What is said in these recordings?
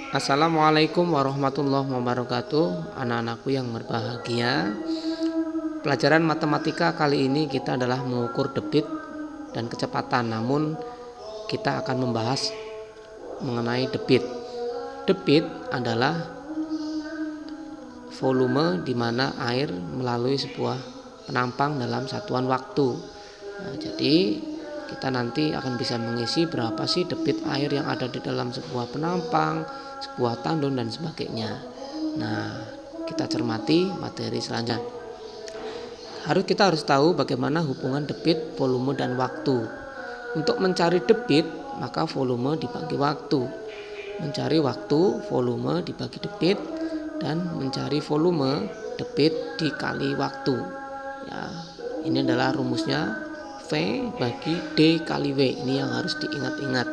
Assalamualaikum warahmatullahi wabarakatuh. Anak-anakku yang berbahagia, pelajaran matematika kali ini kita adalah mengukur debit dan kecepatan. Namun kita akan membahas mengenai debit. Debit adalah volume di mana air melalui sebuah penampang dalam satuan waktu. Jadi kita nanti akan bisa mengisi berapa sih debit air yang ada di dalam sebuah penampang, sebuah tandon dan sebagainya. Nah, kita cermati materi selanjutnya. Kita harus tahu bagaimana hubungan debit, volume dan waktu. Untuk mencari debit, maka volume dibagi waktu. Mencari waktu, volume dibagi debit, dan mencari volume, debit dikali waktu. Ya, ini adalah rumusnya. V bagi D kali W. Ini yang harus diingat-ingat.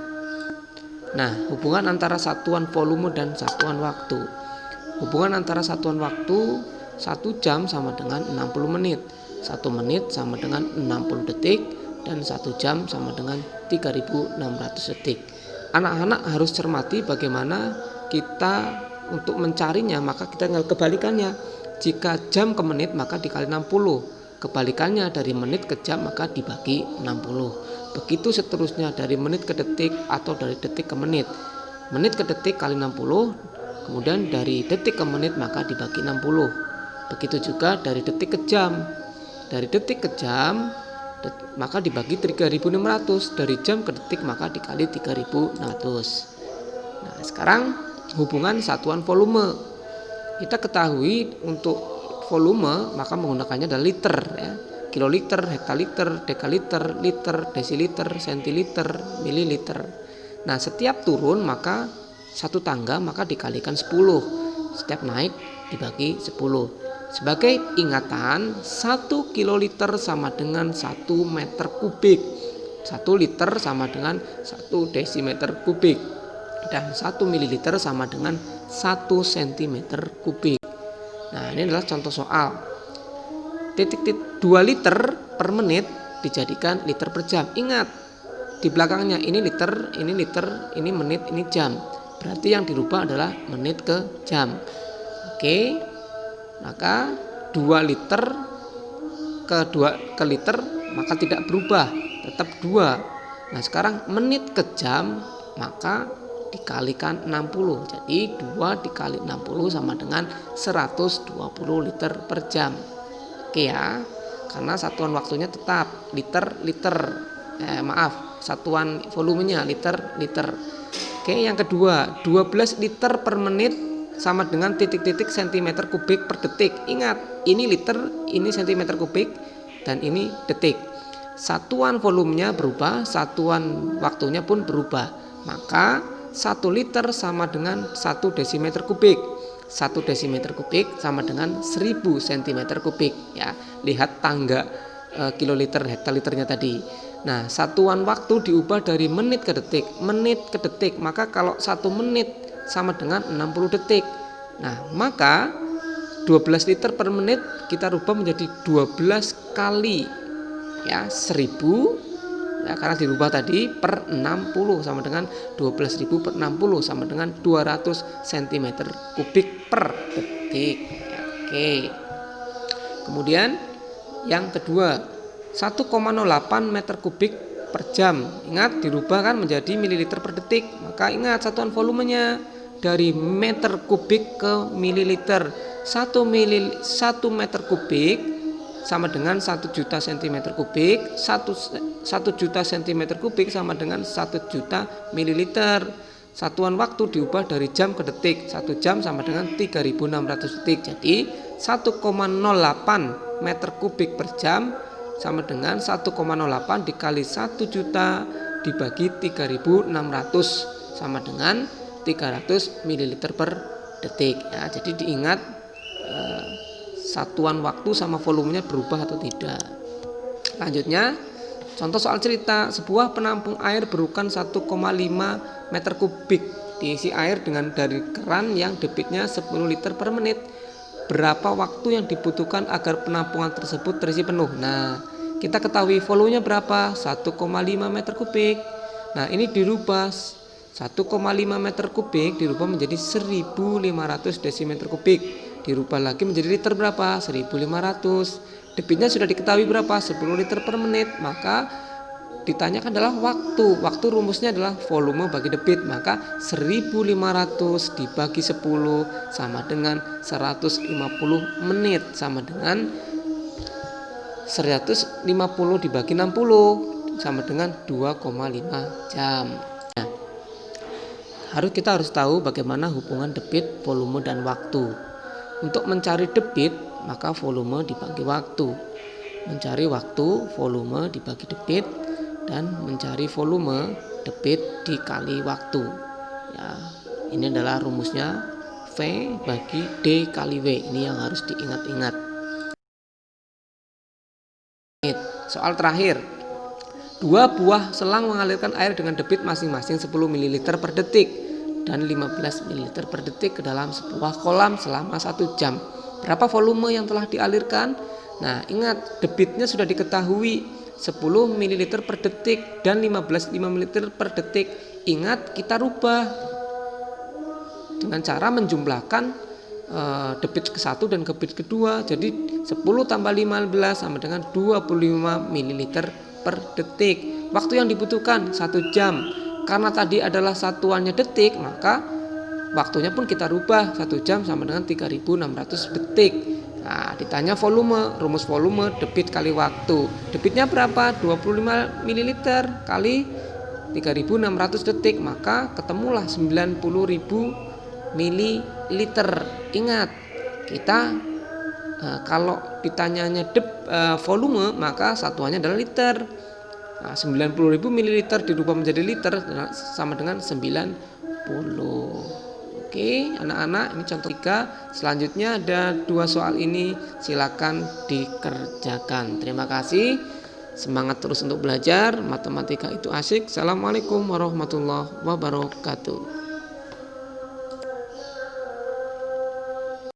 Nah, hubungan antara satuan volume dan satuan waktu. Hubungan antara satuan waktu 1 jam sama dengan 60 menit. 1 menit sama dengan 60 detik dan 1 jam sama dengan 3600 detik. Anak-anak harus cermati bagaimana kita untuk mencarinya, maka kita tinggal kebalikannya. Jika jam ke menit maka dikali 60. Kebalikannya dari menit ke jam maka dibagi 60. Begitu seterusnya dari menit ke detik atau dari detik ke menit. Menit ke detik kali 60, kemudian dari detik ke menit maka dibagi 60. Begitu juga dari detik ke jam. Dari detik ke jam maka dibagi 3600. Dari jam ke detik maka dikali 3600. Nah, sekarang hubungan satuan volume. Kita ketahui untuk volume maka menggunakannya adalah liter, ya. Kiloliter, hektoliter, dekaliter, liter, desiliter, sentiliter, mililiter. Nah, setiap turun maka satu tangga maka dikalikan 10. Setiap naik dibagi 10. Sebagai ingatan, 1 kiloliter sama dengan 1 meter kubik. 1 liter sama dengan 1 desimeter kubik. Dan 1 mililiter sama dengan 1 sentimeter kubik. Nah, ini adalah contoh soal. 2 liter per menit dijadikan liter per jam. Ingat, di belakangnya ini liter, ini menit, ini jam. Berarti yang dirubah adalah menit ke jam. Oke. Maka 2 liter ke liter maka tidak berubah, tetap 2. Nah, sekarang menit ke jam maka dikalikan 60. Jadi 2 dikali 60 sama dengan 120 liter per jam. Oke ya. Karena satuan waktunya tetap liter. Satuan volumenya liter. Oke, yang kedua, 12 liter per menit sama dengan titik-titik sentimeter kubik per detik. Ingat, ini liter, ini sentimeter kubik, dan ini detik. Satuan volumenya berubah, satuan waktunya pun berubah. Maka 1 liter sama dengan 1 desimeter kubik. 1 desimeter kubik sama dengan 1000 cm kubik, ya. Lihat tangga kiloliter hektoliternya tadi. Nah, satuan waktu diubah dari menit ke detik. Maka kalau 1 menit sama dengan 60 detik. Nah, maka 12 liter per menit kita rubah menjadi 12 kali, ya, 1000. Ya, karena dirubah tadi per 60 sama dengan 12.000 per 60 sama dengan 200 cm kubik per detik. Ya, oke. Kemudian yang kedua, 1,08 meter kubik per jam. Ingat, dirubah kan menjadi mililiter per detik. Maka ingat satuan volumenya dari meter kubik ke mililiter. 1 meter kubik sama dengan 1 juta cm kubik. 1 juta cm kubik sama dengan 1 juta mililiter. Satuan waktu diubah dari jam ke detik. 1 jam sama dengan 3600 detik. Jadi 1,08 meter kubik per jam sama dengan 1,08 dikali 1 juta dibagi 3600 sama dengan 300 mililiter per detik, ya. Jadi diingat satuan waktu sama volumenya berubah atau tidak. Lanjutnya, contoh soal cerita. Sebuah penampung air berukuran 1,5 meter kubik diisi air dari keran yang debitnya 10 liter per menit. Berapa waktu yang dibutuhkan agar penampungan tersebut terisi penuh? Nah, kita ketahui volumenya berapa? 1,5 meter kubik. Nah, ini dirubah 1,5 meter kubik dirubah menjadi 1.500 desimeter kubik. Dirubah lagi menjadi liter berapa? 1.500. Debitnya sudah diketahui berapa? 10 liter per menit. Maka ditanyakan adalah waktu. Waktu rumusnya adalah volume bagi debit. Maka 1.500 dibagi 10 sama dengan 150 menit. Sama dengan 150 dibagi 60 sama dengan 2,5 jam. Kita harus tahu bagaimana hubungan debit, volume, dan waktu. Untuk mencari debit, maka volume dibagi waktu. Mencari waktu, volume dibagi debit, dan mencari volume, debit dikali waktu. Ya, ini adalah rumusnya V bagi D kali W. Ini yang harus diingat-ingat. Soal terakhir. 2 buah selang mengalirkan air dengan debit masing-masing 10 ml per detik dan 15 ml per detik ke dalam sebuah kolam selama 1 jam. Berapa volume yang telah dialirkan? Nah, ingat, debitnya sudah diketahui 10 ml per detik dan 15 ml per detik. Ingat, kita rubah dengan cara menjumlahkan debit ke-1 dan debit ke-2. Jadi 10 tambah 15 sama dengan 25 ml per detik. Waktu yang dibutuhkan 1 jam. Karena tadi adalah satuannya detik, maka waktunya pun kita rubah. 1 jam sama dengan 3600 detik. Nah, ditanya volume, rumus volume debit kali waktu. Debitnya berapa? 25 ml kali 3600 detik, maka ketemulah 90.000 ml. Ingat, kita kalau ditanyanya volume, maka satuannya adalah liter. Nah, 90.000 ml dirubah menjadi liter sama dengan 90. Oke, anak-anak, ini contoh 3. Selanjutnya ada 2 soal ini, silakan dikerjakan. Terima kasih. Semangat terus untuk belajar. Matematika itu asik. Assalamualaikum warahmatullahi wabarakatuh.